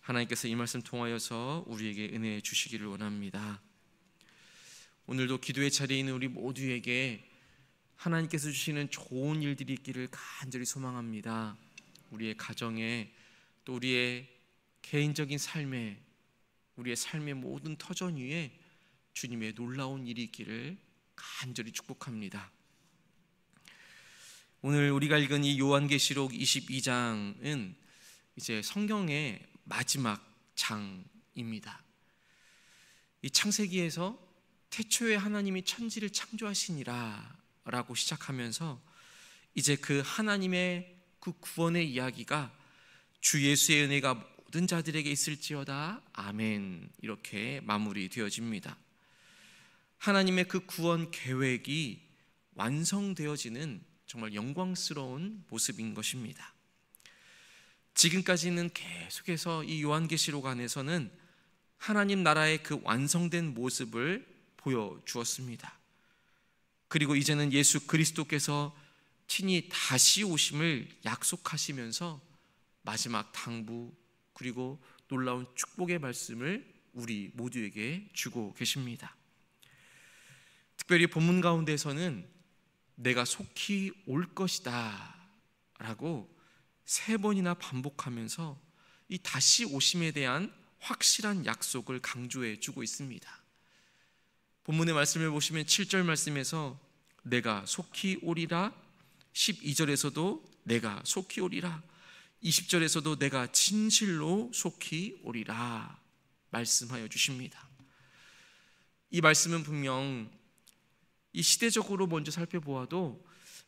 하나님께서 이 말씀 통하여서 우리에게 은혜 주시기를 원합니다. 오늘도 기도의 자리에 있는 우리 모두에게 하나님께서 주시는 좋은 일들이 있기를 간절히 소망합니다. 우리의 가정에, 또 우리의 개인적인 삶에, 우리의 삶의 모든 터전 위에 주님의 놀라운 일이 있기를 간절히 축복합니다. 오늘 우리가 읽은 이 요한계시록 22장은 이제 성경의 마지막 장입니다. 이 창세기에서 태초에 하나님이 천지를 창조하시니라 라고 시작하면서 이제 그 하나님의 그 구원의 이야기가 주 예수의 은혜가 모든 자들에게 있을지어다 아멘, 이렇게 마무리되어집니다. 하나님의 그 구원 계획이 완성되어지는 정말 영광스러운 모습인 것입니다. 지금까지는 계속해서 이 요한계시록 안에서는 하나님 나라의 그 완성된 모습을 보여주었습니다. 그리고 이제는 예수 그리스도께서 친히 다시 오심을 약속하시면서 마지막 당부 그리고 놀라운 축복의 말씀을 우리 모두에게 주고 계십니다. 특별히 본문 가운데서는 내가 속히 올 것이다 라고 3번이나 반복하면서 이 다시 오심에 대한 확실한 약속을 강조해 주고 있습니다. 본문의 말씀을 보시면 7절 말씀에서 내가 속히 오리라, 12절에서도 내가 속히 오리라, 20절에서도 내가 진실로 속히 오리라 말씀하여 주십니다. 이 말씀은 분명 이 시대적으로 먼저 살펴보아도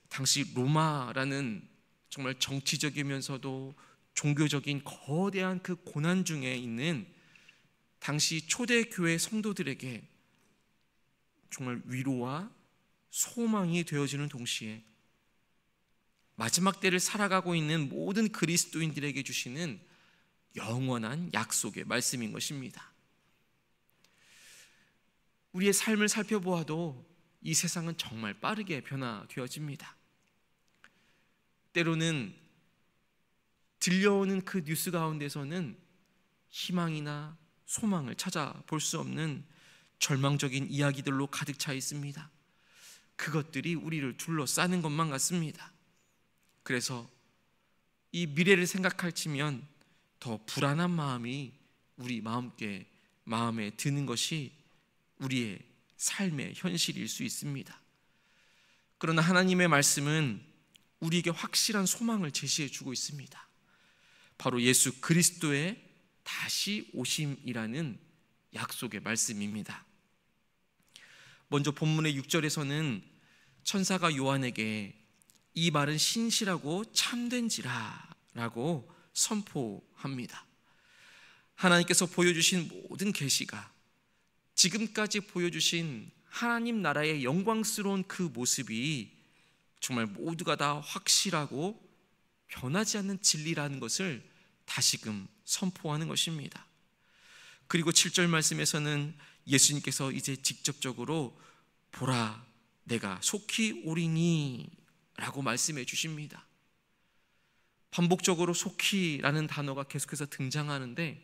당시 로마라는 정말 정치적이면서도 종교적인 거대한 그 고난 중에 있는 당시 초대교회 성도들에게 정말 위로와 소망이 되어지는 동시에 마지막 때를 살아가고 있는 모든 그리스도인들에게 주시는 영원한 약속의 말씀인 것입니다. 우리의 삶을 살펴보아도 이 세상은 정말 빠르게 변화되어집니다. 때로는 들려오는 그 뉴스 가운데서는 희망이나 소망을 찾아볼 수 없는 절망적인 이야기들로 가득 차 있습니다. 그것들이 우리를 둘러싸는 것만 같습니다. 그래서 이 미래를 생각할 지면 더 불안한 마음이 우리 마음에 드는 것이 우리의 삶의 현실일 수 있습니다. 그러나 하나님의 말씀은 우리에게 확실한 소망을 제시해 주고 있습니다. 바로 예수 그리스도의 다시 오심이라는 약속의 말씀입니다. 먼저 본문의 6절에서는 천사가 요한에게 이 말은 신실하고 참된지라 라고 선포합니다. 하나님께서 보여주신 모든 계시가 지금까지 보여주신 하나님 나라의 영광스러운 그 모습이 정말 모두가 다 확실하고 변하지 않는 진리라는 것을 다시금 선포하는 것입니다. 그리고 7절 말씀에서는 예수님께서 이제 직접적으로 보라 내가 속히 오리니 라고 말씀해 주십니다. 반복적으로 속히라는 단어가 계속해서 등장하는데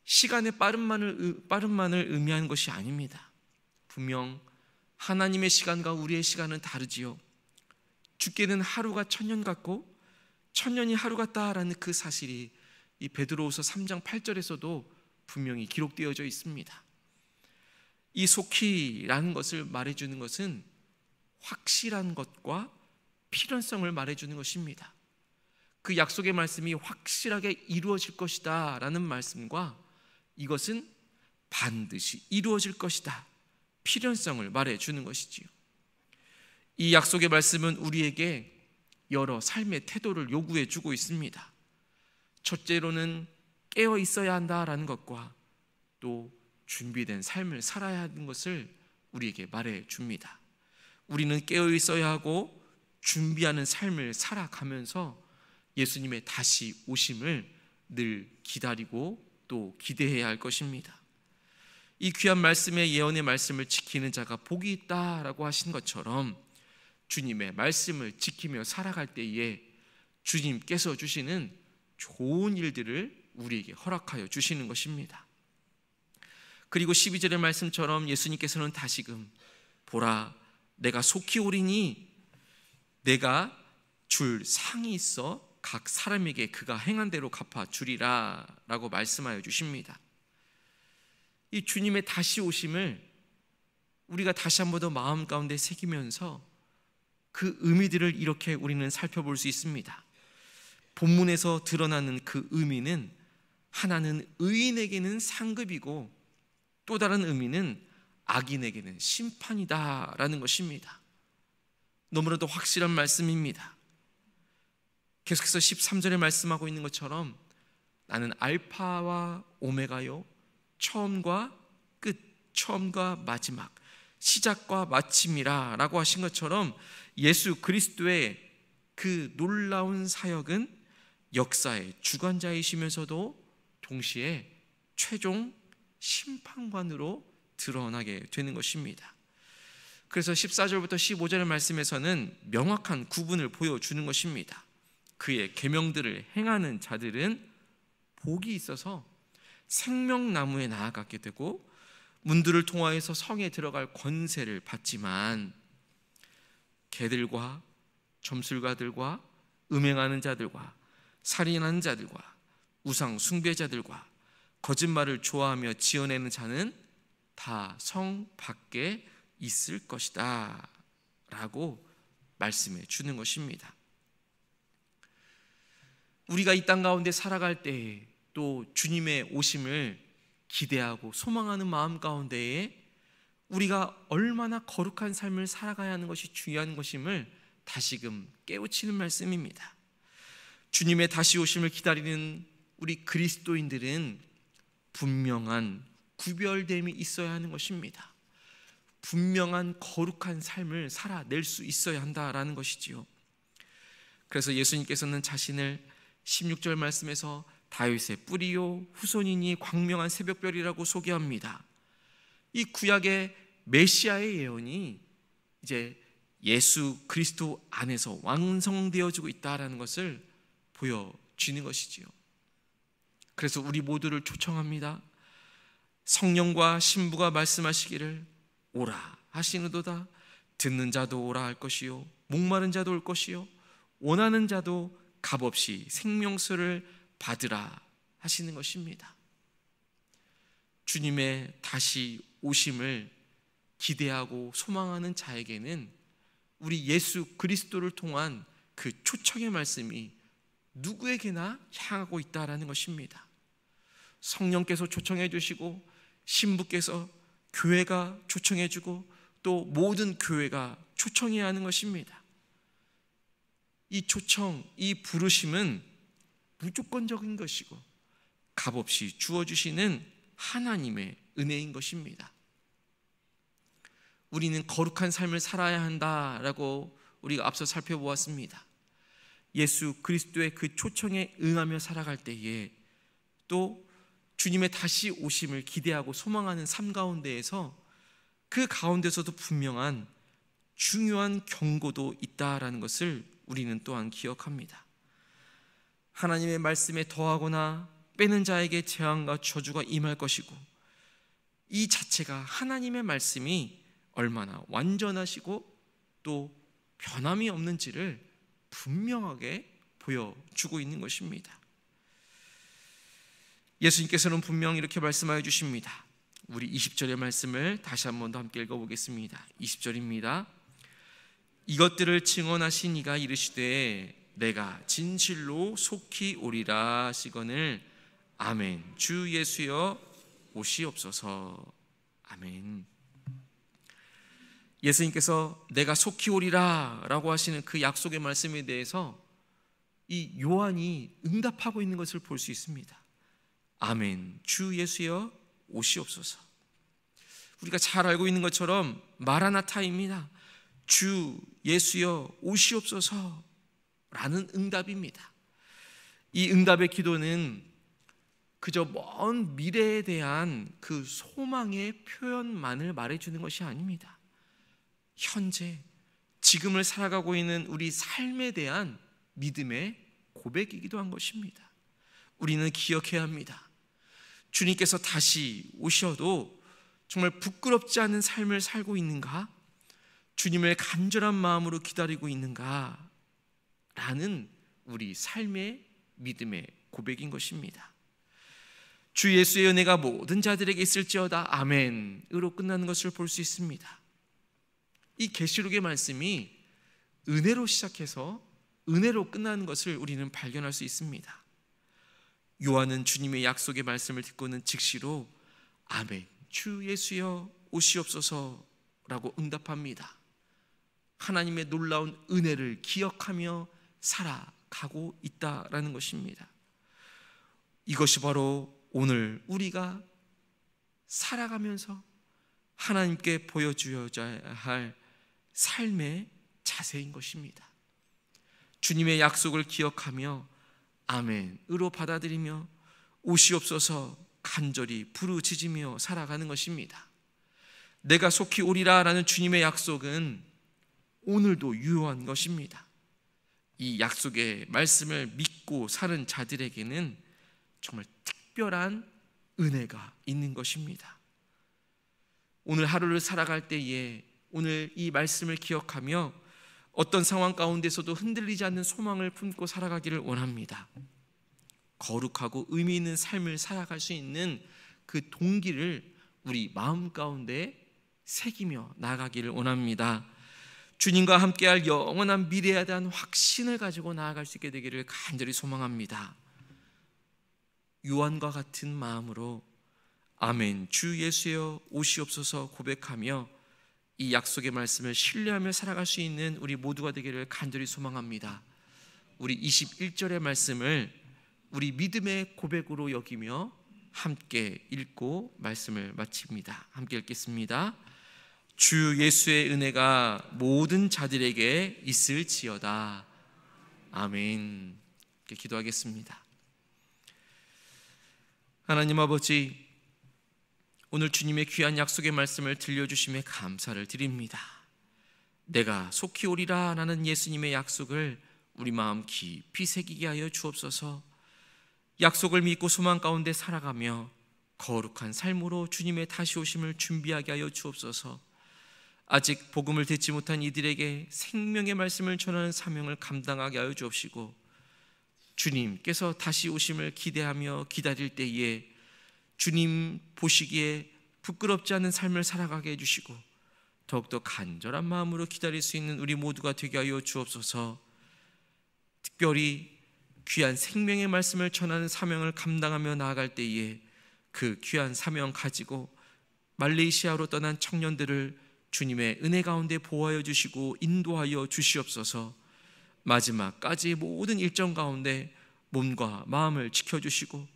시간의 빠름만을 의미하는 것이 아닙니다. 분명 하나님의 시간과 우리의 시간은 다르지요. 주께는 하루가 천년 같고 천년이 하루 같다라는 그 사실이 이 베드로후서 3장 8절에서도 분명히 기록되어져 있습니다. 이 속히라는 것을 말해주는 것은 확실한 것과 필연성을 말해주는 것입니다. 그 약속의 말씀이 확실하게 이루어질 것이다 라는 말씀과 이것은 반드시 이루어질 것이다, 필연성을 말해주는 것이지요. 이 약속의 말씀은 우리에게 여러 삶의 태도를 요구해 주고 있습니다. 첫째로는 깨어 있어야 한다라는 것과 또 준비된 삶을 살아야 하는 것을 우리에게 말해 줍니다. 우리는 깨어 있어야 하고 준비하는 삶을 살아가면서 예수님의 다시 오심을 늘 기다리고 또 기대해야 할 것입니다. 이 귀한 말씀의 예언의 말씀을 지키는 자가 복이 있다라고 하신 것처럼 주님의 말씀을 지키며 살아갈 때에 주님께서 주시는 좋은 일들을 우리에게 허락하여 주시는 것입니다. 그리고 12절의 말씀처럼 예수님께서는 다시금 보라 내가 속히 오리니 내가 줄 상이 있어 각 사람에게 그가 행한 대로 갚아 주리라 라고 말씀하여 주십니다. 이 주님의 다시 오심을 우리가 다시 한 번 더 마음 가운데 새기면서 그 의미들을 이렇게 우리는 살펴볼 수 있습니다. 본문에서 드러나는 그 의미는 하나는 의인에게는 상급이고 또 다른 의미는 악인에게는 심판이다라는 것입니다. 너무나도 확실한 말씀입니다. 계속해서 13절에 말씀하고 있는 것처럼 나는 알파와 오메가요 처음과 끝, 처음과 마지막, 시작과 마침이라 라고 하신 것처럼 예수 그리스도의 그 놀라운 사역은 역사의 주관자이시면서도 동시에 최종 심판관으로 드러나게 되는 것입니다. 그래서 14절부터 15절의 말씀에서는 명확한 구분을 보여주는 것입니다. 그의 계명들을 행하는 자들은 복이 있어서 생명나무에 나아가게 되고 문들을 통하여서 성에 들어갈 권세를 받지만 개들과 점술가들과 음행하는 자들과 살인하는 자들과 우상 숭배자들과 거짓말을 좋아하며 지어내는 자는 다 성 밖에 있을 것이다 라고 말씀해 주는 것입니다. 우리가 이 땅 가운데 살아갈 때에 또 주님의 오심을 기대하고 소망하는 마음 가운데에 우리가 얼마나 거룩한 삶을 살아가야 하는 것이 중요한 것임을 다시금 깨우치는 말씀입니다. 주님의 다시 오심을 기다리는 우리 그리스도인들은 분명한 구별됨이 있어야 하는 것입니다. 분명한 거룩한 삶을 살아낼 수 있어야 한다라는 것이지요. 그래서 예수님께서는 자신을 16절 말씀에서 다윗의 뿌리요 후손이니 광명한 새벽별이라고 소개합니다. 이 구약의 메시아의 예언이 이제 예수 그리스도 안에서 완성되어지고 있다라는 것을 보여주는 것이지요. 그래서 우리 모두를 초청합니다. 성령과 신부가 말씀하시기를 오라 하시는도다. 듣는 자도 오라 할 것이요 목마른 자도 올 것이요 원하는 자도 값없이 생명수를 받으라 하시는 것입니다. 주님의 다시 오심을 기대하고 소망하는 자에게는 우리 예수 그리스도를 통한 그 초청의 말씀이 누구에게나 향하고 있다라는 것입니다. 성령께서 초청해 주시고 신부께서 교회가 초청해 주고 또 모든 교회가 초청해야 하는 것입니다. 이 초청, 이 부르심은 무조건적인 것이고 값없이 주어주시는 하나님의 은혜인 것입니다. 우리는 거룩한 삶을 살아야 한다라고 우리가 앞서 살펴보았습니다. 예수 그리스도의 그 초청에 응하며 살아갈 때에 또 주님의 다시 오심을 기대하고 소망하는 삶 가운데에서 그 가운데서도 분명한 중요한 경고도 있다라는 것을 우리는 또한 기억합니다. 하나님의 말씀에 더하거나 빼는 자에게 재앙과 저주가 임할 것이고 이 자체가 하나님의 말씀이 얼마나 완전하시고 또 변함이 없는지를 분명하게 보여주고 있는 것입니다. 예수님께서는 분명히 이렇게 말씀하여 주십니다. 우리 20절의 말씀을 다시 한 번 더 함께 읽어보겠습니다. 20절입니다. 이것들을 증언하신 이가 이르시되 내가 진실로 속히 오리라 하시거늘 아멘. 주 예수여 오시옵소서. 아멘. 예수님께서 내가 속히 오리라 라고 하시는 그 약속의 말씀에 대해서 이 요한이 응답하고 있는 것을 볼 수 있습니다. 아멘. 주 예수여 오시옵소서. 우리가 잘 알고 있는 것처럼 마라나타입니다. 주 예수여 오시옵소서 라는 응답입니다. 이 응답의 기도는 그저 먼 미래에 대한 그 소망의 표현만을 말해주는 것이 아닙니다. 현재 지금을 살아가고 있는 우리 삶에 대한 믿음의 고백이기도 한 것입니다. 우리는 기억해야 합니다. 주님께서 다시 오셔도 정말 부끄럽지 않은 삶을 살고 있는가? 주님을 간절한 마음으로 기다리고 있는가? 라는 우리 삶의 믿음의 고백인 것입니다. 주 예수의 은혜가 모든 자들에게 있을지어다 아멘으로 끝나는 것을 볼 수 있습니다. 이 계시록의 말씀이 은혜로 시작해서 은혜로 끝나는 것을 우리는 발견할 수 있습니다. 요한은 주님의 약속의 말씀을 듣고는 즉시로 아멘, 주 예수여 오시옵소서 라고 응답합니다. 하나님의 놀라운 은혜를 기억하며 살아가고 있다라는 것입니다. 이것이 바로 오늘 우리가 살아가면서 하나님께 보여주어야 할 삶의 자세인 것입니다. 주님의 약속을 기억하며 아멘으로 받아들이며 오시옵소서 간절히 부르짖으며 살아가는 것입니다. 내가 속히 오리라 라는 주님의 약속은 오늘도 유효한 것입니다. 이 약속의 말씀을 믿고 사는 자들에게는 정말 특별한 은혜가 있는 것입니다. 오늘 하루를 살아갈 때에 오늘 이 말씀을 기억하며 어떤 상황 가운데서도 흔들리지 않는 소망을 품고 살아가기를 원합니다. 거룩하고 의미 있는 삶을 살아갈 수 있는 그 동기를 우리 마음 가운데 새기며 나아가기를 원합니다. 주님과 함께할 영원한 미래에 대한 확신을 가지고 나아갈 수 있게 되기를 간절히 소망합니다. 요한과 같은 마음으로 아멘, 주 예수여 오시옵소서 고백하며 이 약속의 말씀을 신뢰하며 살아갈 수 있는 우리 모두가 되기를 간절히 소망합니다. 우리 21절의 말씀을 우리 믿음의 고백으로 여기며 함께 읽고 말씀을 마칩니다. 함께 읽겠습니다. 주 예수의 은혜가 모든 자들에게 있을지어다 아멘. 이렇게 기도하겠습니다. 하나님 아버지, 오늘 주님의 귀한 약속의 말씀을 들려주심에 감사를 드립니다. 내가 속히 오리라 라는 예수님의 약속을 우리 마음 깊이 새기게 하여 주옵소서. 약속을 믿고 소망 가운데 살아가며 거룩한 삶으로 주님의 다시 오심을 준비하게 하여 주옵소서. 아직 복음을 듣지 못한 이들에게 생명의 말씀을 전하는 사명을 감당하게 하여 주옵시고, 주님께서 다시 오심을 기대하며 기다릴 때에 주님 보시기에 부끄럽지 않은 삶을 살아가게 해주시고 더욱더 간절한 마음으로 기다릴 수 있는 우리 모두가 되게 하여 주옵소서. 특별히 귀한 생명의 말씀을 전하는 사명을 감당하며 나아갈 때에 그 귀한 사명 가지고 말레이시아로 떠난 청년들을 주님의 은혜 가운데 보호하여 주시고 인도하여 주시옵소서. 마지막까지 모든 일정 가운데 몸과 마음을 지켜주시고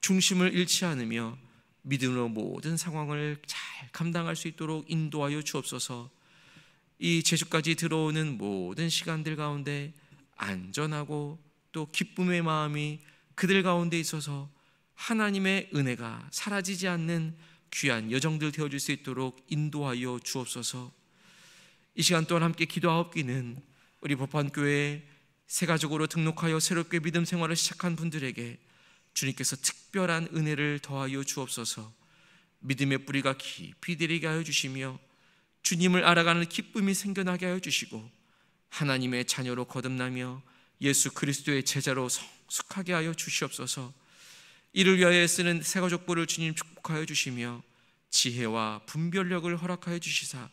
중심을 잃지 않으며 믿음으로 모든 상황을 잘 감당할 수 있도록 인도하여 주옵소서. 이 제주까지 들어오는 모든 시간들 가운데 안전하고 또 기쁨의 마음이 그들 가운데 있어서 하나님의 은혜가 사라지지 않는 귀한 여정들 되어줄 수 있도록 인도하여 주옵소서. 이 시간 또한 함께 기도하옵기는 우리 법환교회에 새 가족으로 등록하여 새롭게 믿음 생활을 시작한 분들에게 주님께서 특별한 은혜를 더하여 주옵소서. 믿음의 뿌리가 깊이 들이게 하여 주시며 주님을 알아가는 기쁨이 생겨나게 하여 주시고 하나님의 자녀로 거듭나며 예수 그리스도의 제자로 성숙하게 하여 주시옵소서. 이를 위하여 쓰는 새가족부를 주님 축복하여 주시며 지혜와 분별력을 허락하여 주시사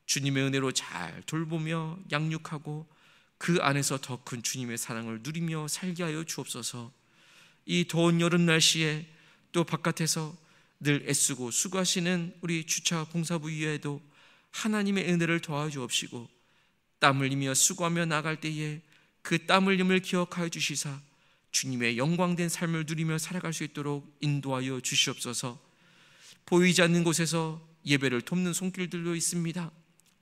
주님의 은혜로 잘 돌보며 양육하고 그 안에서 더 큰 주님의 사랑을 누리며 살게 하여 주옵소서. 이 더운 여름 날씨에 또 바깥에서 늘 애쓰고 수고하시는 우리 주차 봉사부 위에도 하나님의 은혜를 더하여 주옵시고 땀 흘리며 수고하며 나갈 때에 그 땀 흘림을 기억하여 주시사 주님의 영광된 삶을 누리며 살아갈 수 있도록 인도하여 주시옵소서. 보이지 않는 곳에서 예배를 돕는 손길들도 있습니다.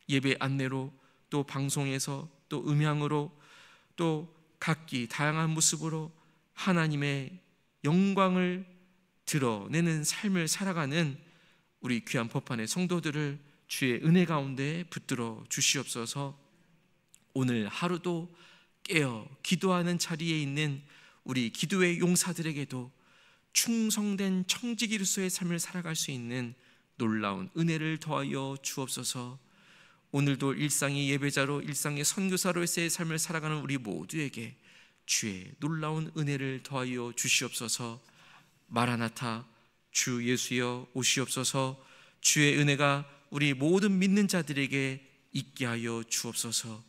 예배 안내로 또 방송에서 또 음향으로 또 각기 다양한 모습으로 하나님의 영광을 드러내는 삶을 살아가는 우리 귀한 법환의 성도들을 주의 은혜 가운데 붙들어 주시옵소서. 오늘 하루도 깨어 기도하는 자리에 있는 우리 기도의 용사들에게도 충성된 청지기로서의 삶을 살아갈 수 있는 놀라운 은혜를 더하여 주옵소서. 오늘도 일상의 예배자로, 일상의 선교사로서의 삶을 살아가는 우리 모두에게 주의 놀라운 은혜를 더하여 주시옵소서. 마라나타, 주 예수여 오시옵소서. 주의 은혜가 우리 모든 믿는 자들에게 있게 하여 주옵소서.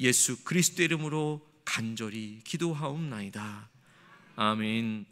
예수 그리스도의 이름으로 간절히 기도하옵나이다. 아멘.